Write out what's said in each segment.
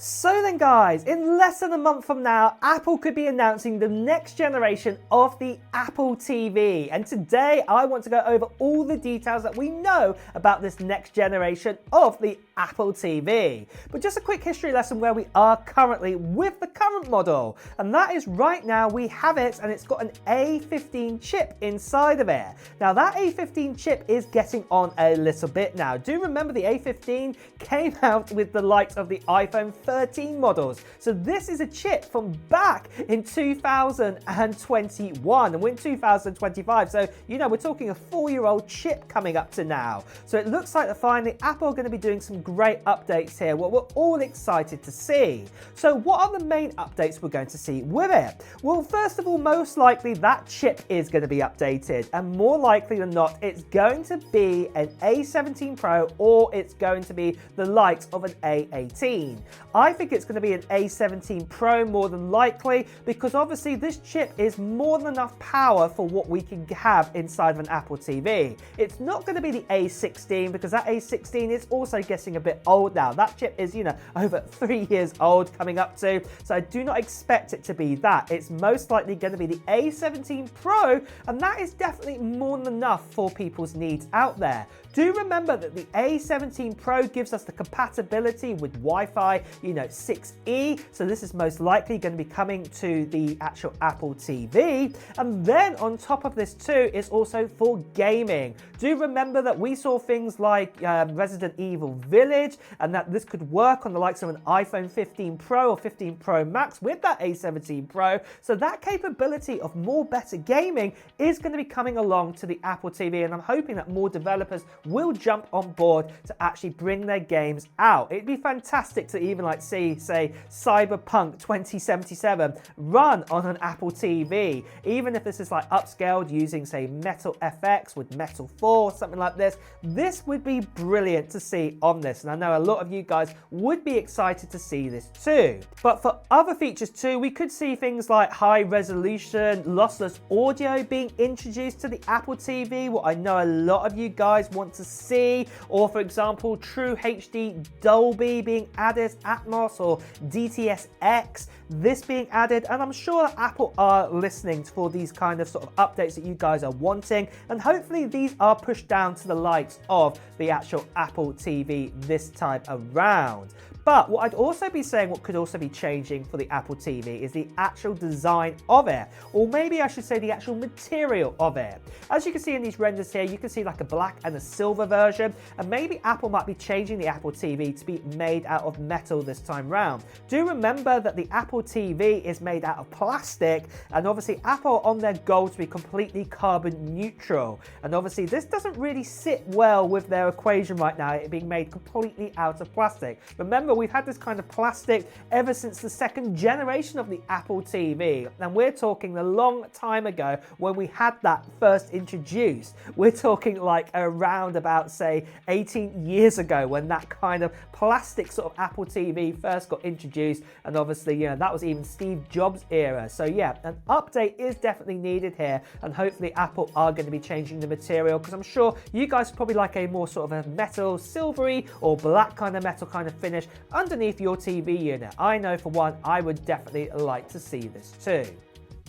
So then guys, in less than a month from now, Apple could be announcing the next generation of the Apple TV. And today I want to go over all the details that we know about this next generation of the Apple TV. But just a quick history lesson where we are currently with the current model. And that is right now we have it and it's got an A15 chip inside of it. Now that A15 chip is getting on a little bit now. Do remember the A15 came out with the likes of the iPhone 13 models. So this is a chip from back in 2021 and we're in 2025. So, you know, we're talking a 4-year-old chip coming up to now. So it looks like finally Apple are going to be doing some great updates here, what we're all excited to see. So what are the main updates we're going to see with it? Well, first of all, most likely that chip is going to be updated, and more likely than not, it's going to be an A17 Pro or it's going to be the likes of an A18. I think it's going to be an A17 Pro more than likely, because obviously this chip is more than enough power for what we can have inside of an Apple TV. It's not going to be the A16 because that A16 is also getting a bit old now. That chip is, you know, over 3 years old coming up to, so I do not expect it to be that. It's most likely going to be the A17 Pro, and that is definitely more than enough for people's needs out there. Do remember that the A17 Pro gives us the compatibility with Wi-Fi, you know, 6E, so this is most likely going to be coming to the actual Apple TV. And then on top of this too, is also for gaming. Do remember that we saw things like Resident Evil Village, and that this could work on the likes of an iPhone 15 Pro or 15 Pro Max with that A17 Pro. So that capability of more better gaming is going to be coming along to the Apple TV, and I'm hoping that more developers will jump on board to actually bring their games out. It'd be fantastic to even like see, say, Cyberpunk 2077 run on an Apple TV. Even if this is like upscaled using, say, Metal FX with Metal 4, something like this, this would be brilliant to see on this. And I know a lot of you guys would be excited to see this too. But for other features too, we could see things like high resolution, lossless audio being introduced to the Apple TV, what I know a lot of you guys want to see, or for example, True HD Dolby being added, Atmos or DTS:X, this being added, and I'm sure that Apple are listening for these kind of sort of updates that you guys are wanting, and hopefully these are pushed down to the likes of the actual Apple TV this time around. But what I'd also be saying, what could also be changing for the Apple TV is the actual design of it, or maybe I should say the actual material of it. As you can see in these renders here, you can see like a black and a silver version, and maybe Apple might be changing the Apple TV to be made out of metal this time round. Do remember that the Apple TV is made out of plastic, and obviously Apple are on their goal to be completely carbon neutral, and obviously this doesn't really sit well with their equation right now, it being made completely out of plastic. Remember, we've had this kind of plastic ever since the second generation of the Apple TV, and we're talking a long time ago when we had that first introduced. We're talking like around about, say, 18 years ago when that kind of plastic sort of Apple TV first got introduced, and obviously, you know, that was even Steve Jobs' era. So yeah, an update is definitely needed here, and hopefully Apple are going to be changing the material, because I'm sure you guys probably like a more sort of a metal, silvery or black kind of metal kind of finish underneath your TV unit. I know for one, I would definitely like to see this too.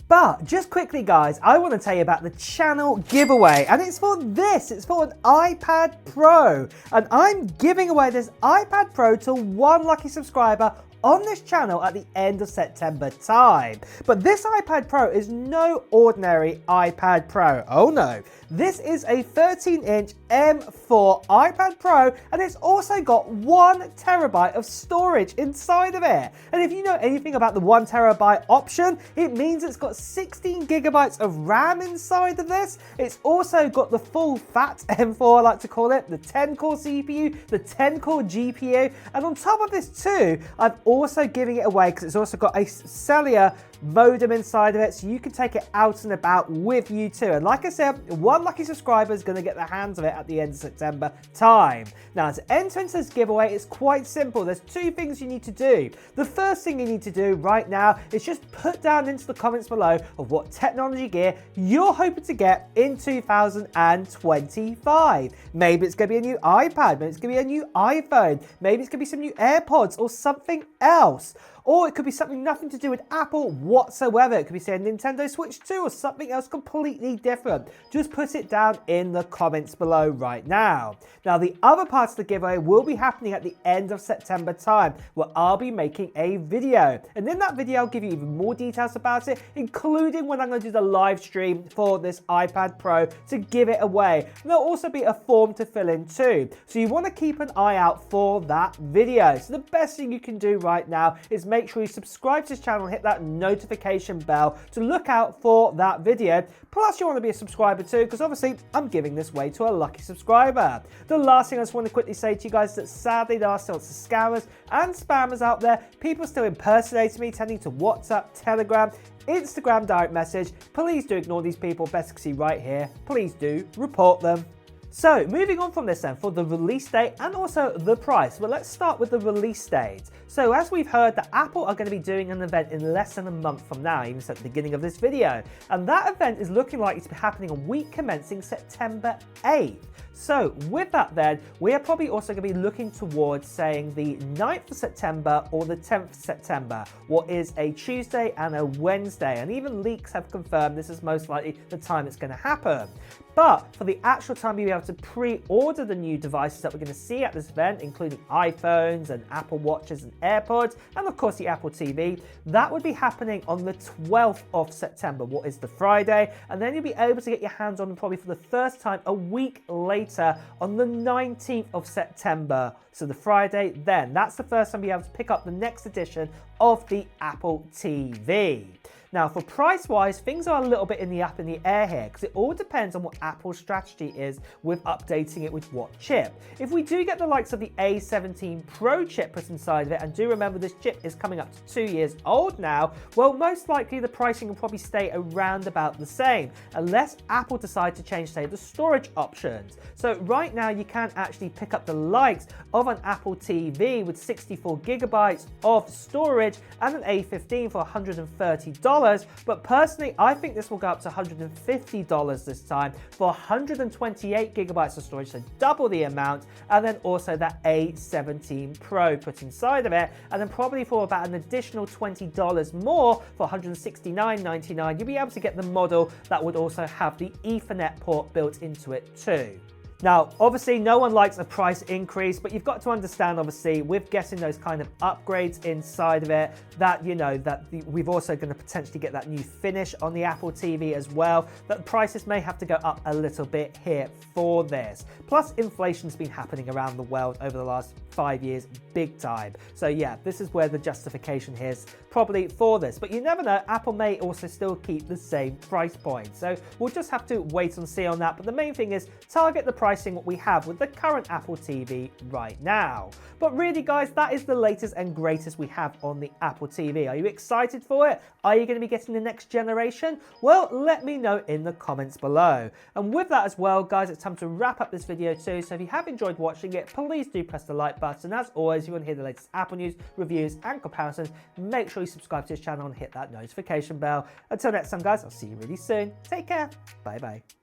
But just quickly guys, I want to tell you about the channel giveaway, and it's for this, it's for an iPad Pro, and I'm giving away this iPad Pro to one lucky subscriber on this channel at the end of September time. But this iPad Pro is no ordinary iPad Pro. Oh no. This is a 13-inch M4 iPad Pro, and it's also got 1 terabyte of storage inside of it. And if you know anything about the 1 terabyte option, it means it's got 16 gigabytes of RAM inside of this. It's also got the full fat M4, I like to call it, the 10-core CPU, the 10-core GPU, and on top of this too, I'm also giving it away because it's also got a cellular modem inside of it, so you can take it out and about with you too. And like I said, one lucky subscriber is going to get their hands of it at the end of September time. Now, to enter into this giveaway, it's quite simple. There's 2 things you need to do. The first thing you need to do right now is just put down into the comments below of what technology gear you're hoping to get in 2025. Maybe it's going to be a new iPad, maybe it's going to be a new iPhone, maybe it's going to be some new AirPods or something else. Or it could be something nothing to do with Apple whatsoever. It could be, say, a Nintendo Switch 2 or something else completely different. Just put it down in the comments below right now. Now, the other parts of the giveaway will be happening at the end of September time, where I'll be making a video. And in that video, I'll give you even more details about it, including when I'm going to do the live stream for this iPad Pro to give it away. And there'll also be a form to fill in too. So you want to keep an eye out for that video. So the best thing you can do right now is make sure you subscribe to this channel and hit that notification bell to look out for that video. Plus, you want to be a subscriber too, because obviously I'm giving this away to a lucky subscriber. The last thing I just want to quickly say to you guys is that sadly there are still lots of scammers and spammers out there. People still impersonating me, tending to WhatsApp, Telegram, Instagram direct message. Please do ignore these people. Best to see right here. Please do report them. So moving on from this then, for the release date and also the price. Well, let's start with the release date. So as we've heard, that Apple are going to be doing an event in less than a month from now, even at the beginning of this video. And that event is looking likely to be happening a week commencing September 8th. So with that then, we are probably also going to be looking towards saying the 9th of September or the 10th of September, what is a Tuesday and a Wednesday. And even leaks have confirmed this is most likely the time it's going to happen. But for the actual time you'll be able to pre-order the new devices that we're going to see at this event, including iPhones and Apple Watches and AirPods, and of course the Apple TV, that would be happening on the 12th of September, what is the Friday, and then you'll be able to get your hands on them probably for the first time a week later on the 19th of September. So the Friday then, that's the first time you'll be able to pick up the next edition of the Apple TV. Now, for price-wise, things are a little bit up in the air here, because it all depends on what Apple's strategy is with updating it with what chip. If we do get the likes of the A17 Pro chip put inside of it, and do remember this chip is coming up to 2 years old now, well, most likely the pricing will probably stay around about the same, unless Apple decide to change, say, the storage options. So right now, you can actually pick up the likes of an Apple TV with 64 gigabytes of storage and an A15 for $130. But personally, I think this will go up to $150 this time for 128 gigabytes of storage, so double the amount, and then also that A17 Pro put inside of it, and then probably for about an additional $20 more for $169.99, you'll be able to get the model that would also have the Ethernet port built into it too. Now, obviously, no one likes a price increase, but you've got to understand, obviously, with getting those kind of upgrades inside of it, that, you know, that we've also going to potentially get that new finish on the Apple TV as well, that the prices may have to go up a little bit here for this. Plus, inflation's been happening around the world over the last 5 years, big time. So yeah, this is where the justification here is probably for this. But you never know, Apple may also still keep the same price point. So we'll just have to wait and see on that. But the main thing is target the pricing what we have with the current Apple TV right now. But really, guys, that is the latest and greatest we have on the Apple TV. Are you excited for it? Are you going to be getting the next generation? Well, let me know in the comments below. And with that as well, guys, it's time to wrap up this video too. So if you have enjoyed watching it, please do press the like button. As always, if you want to hear the latest Apple news, reviews, and comparisons, make sure you subscribe to this channel and hit that notification bell. Until next time, guys, I'll see you really soon. Take care. Bye-bye.